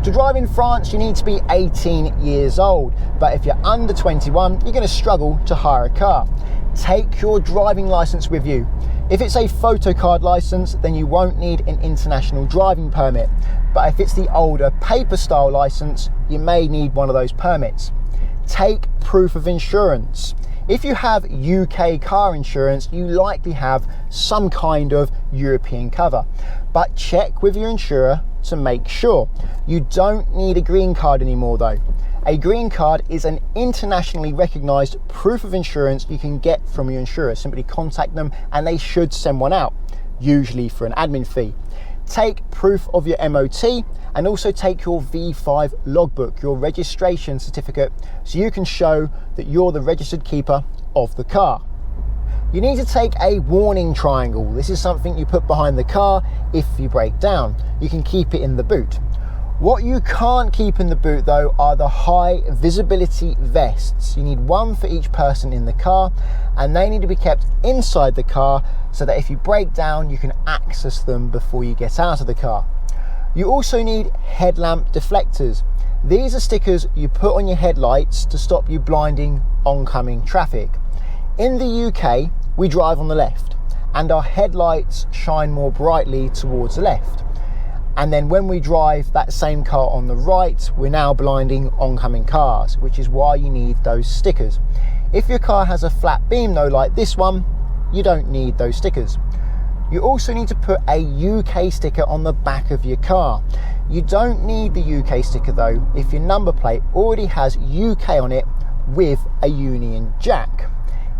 To drive in France, you need to be 18 years old, but if you're under 21, you're going to struggle to hire a car. Take your driving license with you. If it's a photocard license, then you won't need an international driving permit. But if it's the older paper style license, you may need one of those permits. Take proof of insurance. If you have UK car insurance, you likely have some kind of European cover. But check with your insurer to make sure. You don't need a green card anymore though. A green card is an internationally recognised proof of insurance you can get from your insurer. Simply contact them and they should send one out, usually for an admin fee. Take proof of your MOT and also take your V5 logbook, your registration certificate, so you can show that you're the registered keeper of the car. You need to take a warning triangle. This is something you put behind the car if you break down. You can keep it in the boot. What you can't keep in the boot though are the high visibility vests. You need one for each person in the car and they need to be kept inside the car so that if you break down you can access them before you get out of the car. You also need headlamp deflectors. These are stickers you put on your headlights to stop you blinding oncoming traffic. In the UK, we drive on the left and our headlights shine more brightly towards the left. And then when we drive that same car on the right, we're now blinding oncoming cars, which is why you need those stickers. If your car has a flat beam though, like this one, you don't need those stickers. You also need to put a UK sticker on the back of your car. You don't need the UK sticker though if your number plate already has UK on it with a Union Jack.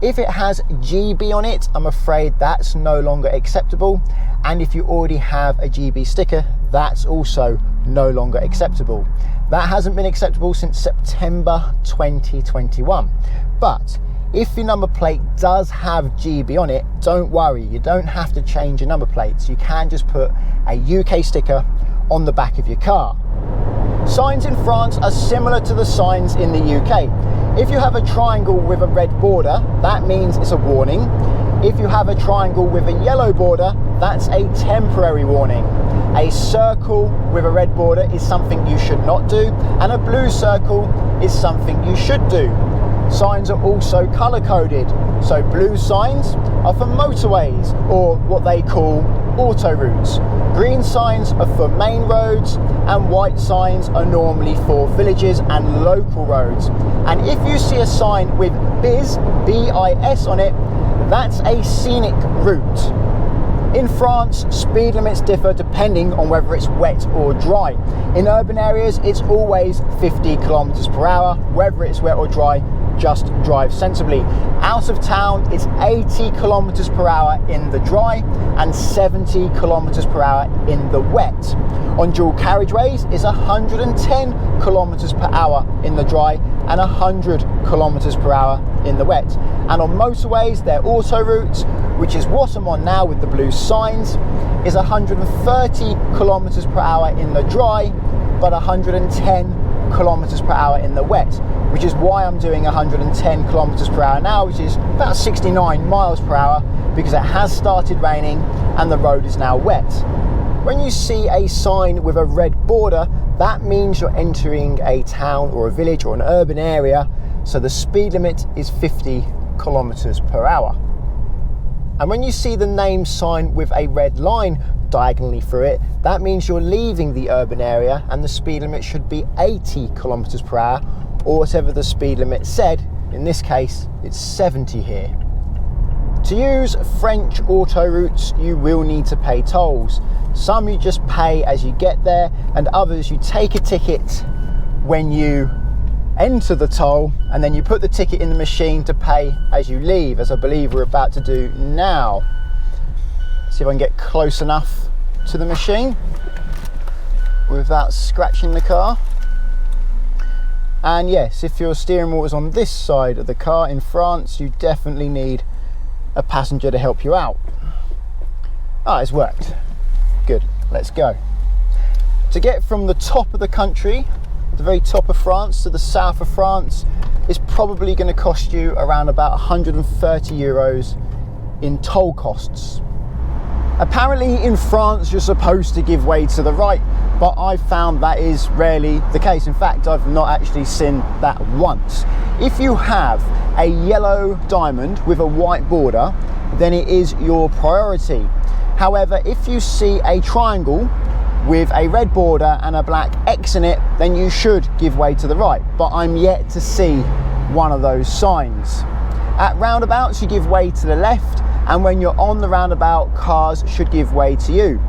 If it has GB on it, I'm afraid that's no longer acceptable. And if you already have a GB sticker, that's also no longer acceptable. That hasn't been acceptable since September 2021. But if your number plate does have GB on it, don't worry, you don't have to change your number plates. You can just put a UK sticker on the back of your car. Signs in France are similar to the signs in the UK. If you have a triangle with a red border, that means it's a warning. If you have a triangle with a yellow border, that's a temporary warning. A circle with a red border is something you should not do, and a blue circle is something you should do. Signs are also color coded. So blue signs are for motorways, or what they call autoroutes. Green signs are for main roads, and white signs are normally for villages and local roads. And if you see a sign with BIS, B-I-S on it, that's a scenic route. In France, speed limits differ depending on whether it's wet or dry. In urban areas, it's always 50 kilometers per hour. Whether it's wet or dry, just drive sensibly. Out of town, it's 80 kilometers per hour in the dry and 70 kilometers per hour in the wet. On dual carriageways, it's 110 kilometers per hour in the dry and 100 kilometers per hour in the wet. And on motorways, their auto routes, which is what I'm on now with the blue signs, is 130 kilometers per hour in the dry, but 110 kilometers per hour in the wet, which is why I'm doing 110 kilometers per hour now, which is about 69 miles per hour, because it has started raining and the road is now wet. When you see a sign with a red border, that means you're entering a town or a village or an urban area, so the speed limit is 50 kilometers per hour. And when you see the name sign with a red line diagonally through it, that means you're leaving the urban area and the speed limit should be 80 kilometers per hour, or whatever the speed limit said. In this case, it's 70 here. To use French autoroutes, you will need to pay tolls. Some you just pay as you get there, and others you take a ticket when you enter the toll, and then you put the ticket in the machine to pay as you leave, as I believe we're about to do now. See if I can get close enough to the machine without scratching the car. And yes, if your steering wheel is on this side of the car in France, you definitely need a passenger to help you out. Ah, it's worked. Good, let's go. To get from the top of the country, the very top of France, to the south of France, is probably going to cost you around about 130 euros in toll costs. Apparently in France you're supposed to give way to the right, but I've found that is rarely the case. In fact, I've not actually seen that once. If you have a yellow diamond with a white border, then it is your priority. However, if you see a triangle with a red border and a black X in it, then you should give way to the right, but I'm yet to see one of those signs. At roundabouts you give way to the left, and when you're on the roundabout, cars should give way to you.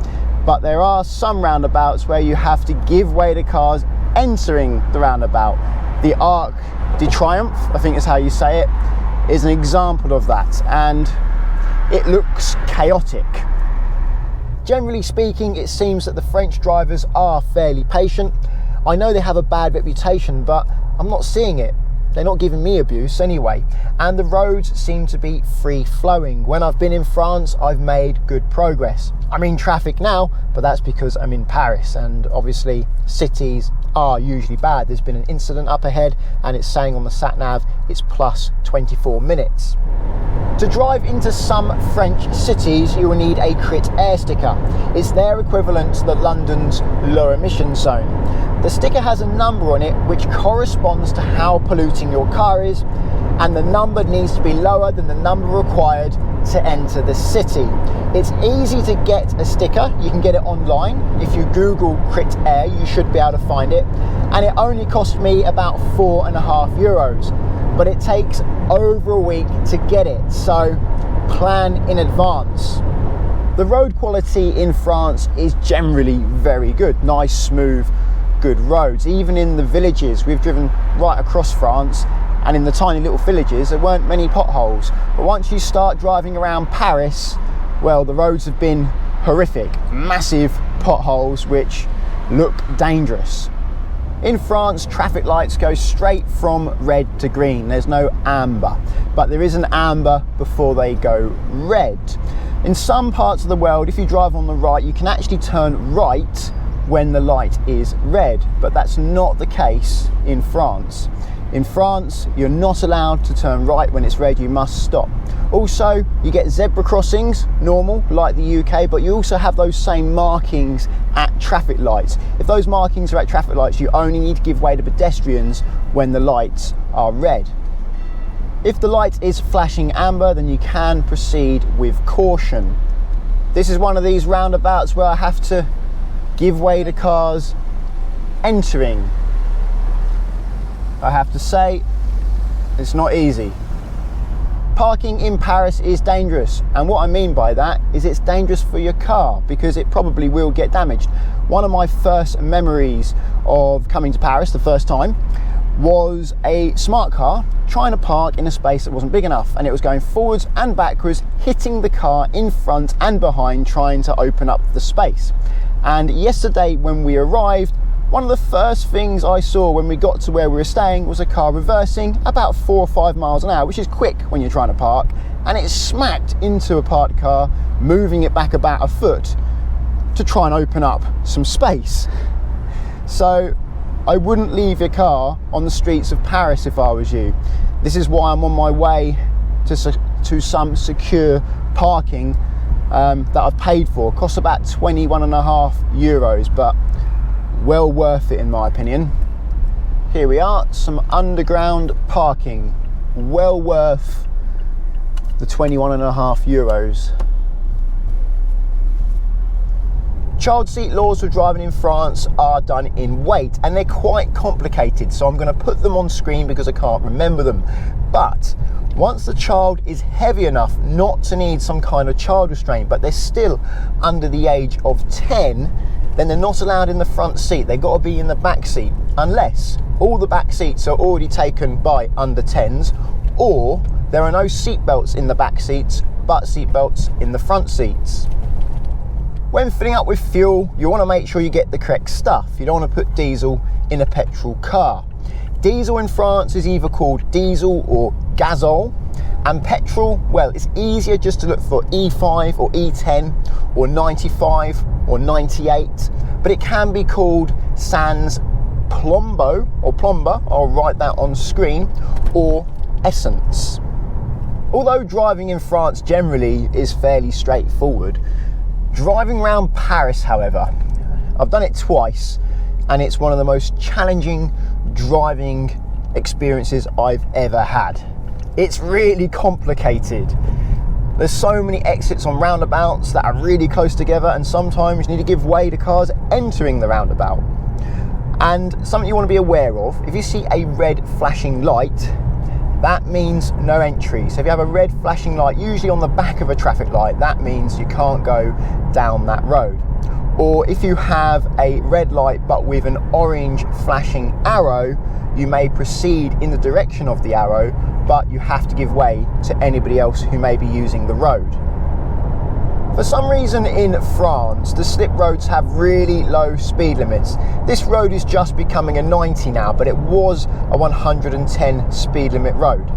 But there are some roundabouts where you have to give way to cars entering the roundabout. The Arc de Triomphe, I think is how you say it, is an example of that, and it looks chaotic. Generally speaking, it seems that the French drivers are fairly patient. I know they have a bad reputation, but I'm not seeing it. They're not giving me abuse anyway. And the roads seem to be free flowing. When I've been in France, I've made good progress. I'm in traffic now, but that's because I'm in Paris, and obviously cities are usually bad. There's been an incident up ahead and it's saying on the sat nav it's plus 24 minutes. To drive into some French cities, you will need a crit air sticker. It's their equivalent to the London's low emission zone. The sticker has a number on it which corresponds to how polluting your car is, and the number needs to be lower than the number required to enter the city. It's easy to get a sticker. You can get it online. If you Google crit air, you should be able to find it. And it only cost me about €4.50, but it takes over a week to get it. So plan in advance. The road quality in France is generally very good. Nice, smooth, good roads. Even in the villages, we've driven right across France, and in the tiny little villages there weren't many potholes. But once you start driving around Paris, well, the roads have been horrific. Massive potholes which look dangerous. In France, traffic lights go straight from red to green. There's no amber, but there is an amber before they go red. In some parts of the world, if you drive on the right, you can actually turn right when the light is red, but that's not the case in France. In France, you're not allowed to turn right when it's red, you must stop. Also, you get zebra crossings, normal, like the UK, but you also have those same markings at traffic lights. If those markings are at traffic lights, you only need to give way to pedestrians when the lights are red. If the light is flashing amber, then you can proceed with caution. This is one of these roundabouts where I have to give way to cars entering. I have to say, it's not easy. Parking in Paris is dangerous, and what I mean by that is it's dangerous for your car because it probably will get damaged. One of my first memories of coming to Paris the first time was a smart car trying to park in a space that wasn't big enough, and it was going forwards and backwards, hitting the car in front and behind, trying to open up the space. And yesterday when we arrived, one of the first things I saw when we got to where we were staying was a car reversing about 4 or 5 miles an hour, which is quick when you're trying to park, and it smacked into a parked car, moving it back about a foot to try and open up some space. So I wouldn't leave your car on the streets of Paris if I was you. This is why I'm on my way to some secure parking that I've paid for. It costs about €21.50, but well worth it in my opinion. Here we are, some underground parking, well worth the €21.50. Child seat laws for driving in France are done in weight, and they're quite complicated, so I'm going to put them on screen because I can't remember them. But once the child is heavy enough not to need some kind of child restraint, but they're still under the age of 10, then they're not allowed in the front seat. They've got to be in the back seat, unless all the back seats are already taken by under 10s, or there are no seat belts in the back seats, but seat belts in the front seats. When filling up with fuel, you want to make sure you get the correct stuff. You don't want to put diesel in a petrol car. Diesel in France is either called diesel or gazole, and petrol, well, it's easier just to look for E5 or E10 or 95 or 98, but it can be called sans plombo or plomber, I'll write that on screen, or essence. Although driving in France generally is fairly straightforward, Driving around Paris, however, I've done it twice, and it's one of the most challenging driving experiences I've ever had. It's really complicated. There's so many exits on roundabouts that are really close together, and sometimes you need to give way to cars entering the roundabout. And something you want to be aware of, if you see a red flashing light, that means no entry. So if you have a red flashing light, usually on the back of a traffic light, that means you can't go down that road. Or if you have a red light but with an orange flashing arrow, you may proceed in the direction of the arrow, but you have to give way to anybody else who may be using the road. For some reason in France, the slip roads have really low speed limits. This road is just becoming a 90 now, but it was a 110 speed limit road.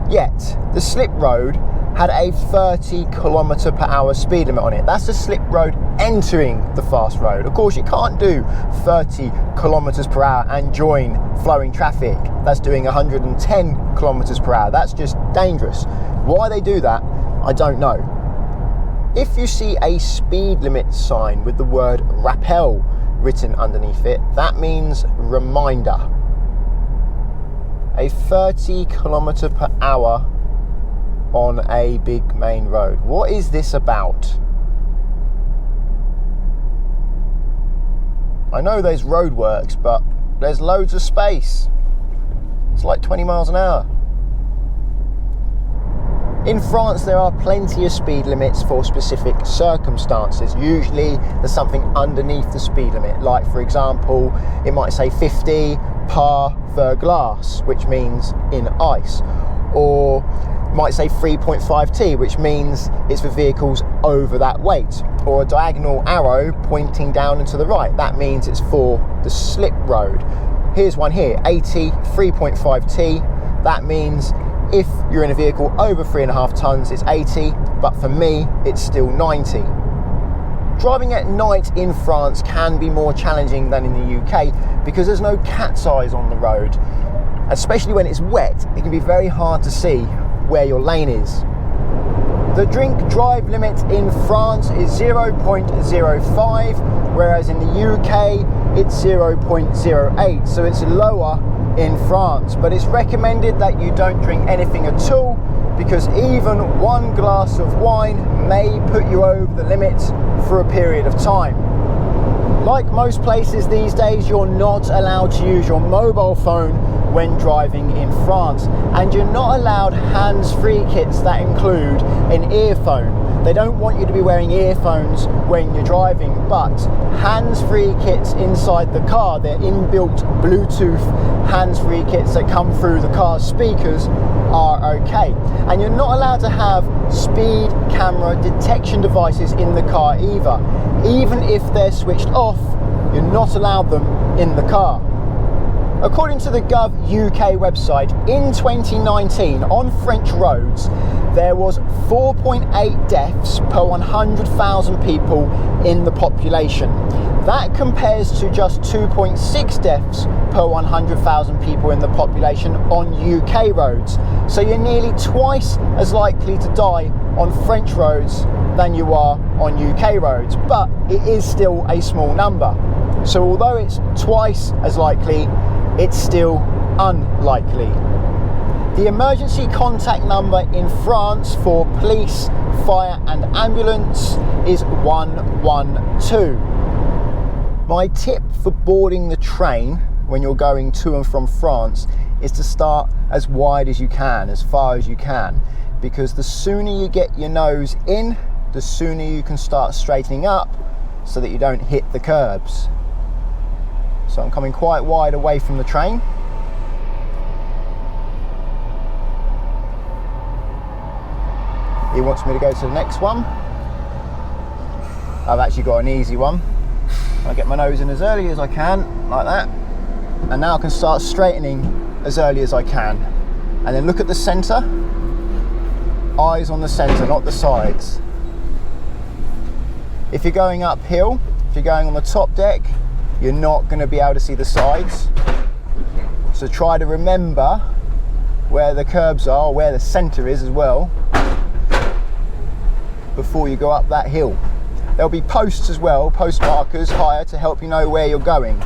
Yet, the slip road had a 30 km/h speed limit on it. That's the slip road entering the fast road. Of course, you can't do 30 km/h and join flowing traffic. That's doing 110 km/h. That's just dangerous. Why they do that, I don't know. If you see a speed limit sign with the word rappel written underneath it, that means reminder. A 30 km/h on a big main road. What is this about? I know there's roadworks, but there's loads of space. It's like 20 miles an hour. In France, there are plenty of speed limits for specific circumstances. Usually, there's something underneath the speed limit. Like, for example, it might say 50 par glace, which means in ice. Or it might say 3.5T, which means it's for vehicles over that weight. Or a diagonal arrow pointing down and to the right. That means it's for the slip road. Here's one here, 80, 3.5T. That means if you're in a vehicle over 3.5 tons, it's 80, but for me, it's still 90. Driving at night in France can be more challenging than in the UK because there's no cat's eyes on the road. Especially when it's wet, it can be very hard to see where your lane is. The drink drive limit in France is 0.05, whereas in the UK, it's 0.08, so it's lower in France, but it's recommended that you don't drink anything at all because even one glass of wine may put you over the limit for a period of time. Like most places these days, you're not allowed to use your mobile phone when driving in France, and you're not allowed hands-free kits that include an earphone. They don't want you to be wearing earphones when you're driving, but hands-free kits inside the car, they're inbuilt Bluetooth hands-free kits that come through the car's speakers, are okay. And you're not allowed to have speed camera detection devices in the car either. Even if they're switched off, you're not allowed them in the car. According to the Gov UK website, in 2019 on French roads, there was 4.8 deaths per 100,000 people in the population. That compares to just 2.6 deaths per 100,000 people in the population on UK roads. So you're nearly twice as likely to die on French roads than you are on UK roads, but it is still a small number. So although it's twice as likely, it's still unlikely. The emergency contact number in France for police, fire and ambulance is 112. My tip for boarding the train when you're going to and from France is to start as wide as you can, as far as you can, because the sooner you get your nose in, the sooner you can start straightening up so that you don't hit the curbs. So I'm coming quite wide away from the train. He wants me to go to the next one. I've actually got an easy one. I get my nose in as early as I can, like that. And now I can start straightening as early as I can. And then look at the centre. Eyes on the centre, not the sides. If you're going uphill, if you're going on the top deck, you're not going to be able to see the sides. So try to remember where the curbs are, where the centre is as well, before you go up that hill. There'll be posts as well, post markers higher to help you know where you're going.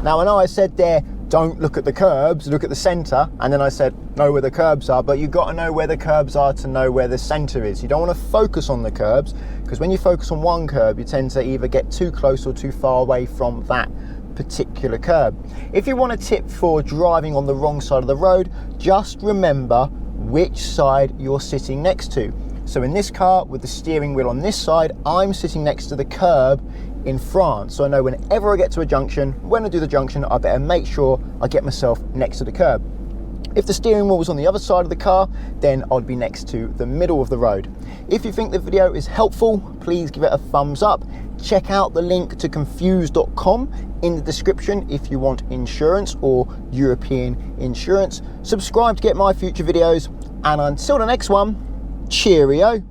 Now I know I said there, don't look at the curbs, look at the centre, and then I said know where the curbs are, but you've got to know where the curbs are to know where the centre is. You don't want to focus on the curbs, because when you focus on one curb, you tend to either get too close or too far away from that particular curb. If you want a tip for driving on the wrong side of the road, just remember which side you're sitting next to. So in this car with the steering wheel on this side, I'm sitting next to the curb in France. So I know whenever I get to a junction, when I do the junction, I better make sure I get myself next to the curb. If the steering wheel was on the other side of the car, then I'd be next to the middle of the road. If you think the video is helpful, please give it a thumbs up. Check out the link to confused.com in the description if you want insurance or European insurance. Subscribe to get my future videos, and until the next one, cheerio.